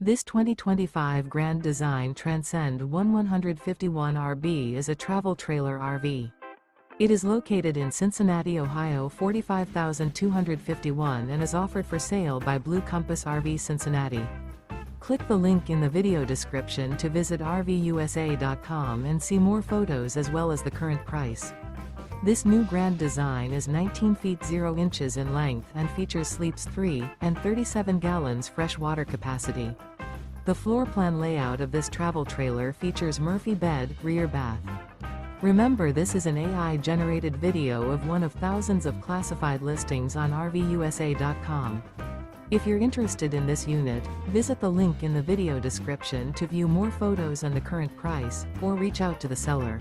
This 2025 Grand Design Transcend One 151 RB is a travel trailer RV. It is located in Cincinnati, Ohio 45251 and is offered for sale by Blue Compass RV Cincinnati. Click the link in the video description to visit RVUSA.com and see more photos as well as the current price. This new Grand Design is 19 feet 0 inches in length and features sleeps 3 and 37 gallons fresh water capacity. The floor plan layout of this travel trailer features Murphy bed, rear bath. Remember, this is an AI-generated video of one of thousands of classified listings on RVUSA.com. If you're interested in this unit, visit the link in the video description to view more photos and the current price, or reach out to the seller.